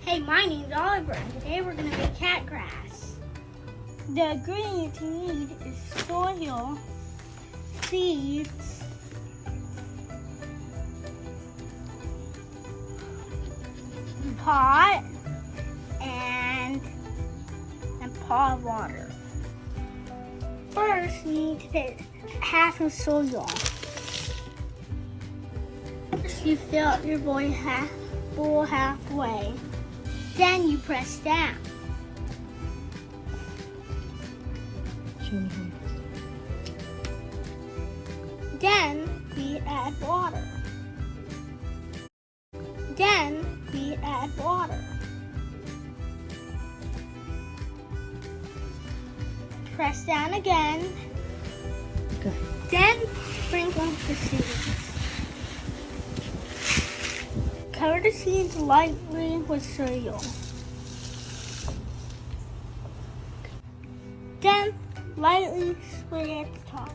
Hey, my name's Oliver, and today we're going to make cat grass. The ingredients you need is soil, seeds, pot, and pot of water. First, you need to put half of soil. First, you fill up your bowl halfway. Then you press down. Then we add water. Press down again. Good. Then sprinkle the seeds. Cover the seeds lightly with soil. Then lightly spray at the top.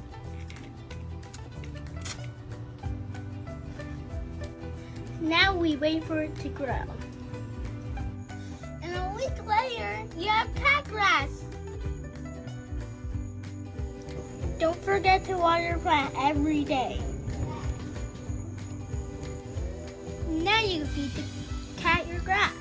Now we wait for it to grow. And a week later, you have cat grass. Don't forget to water your plant every day. Now you can feed the cat your grass.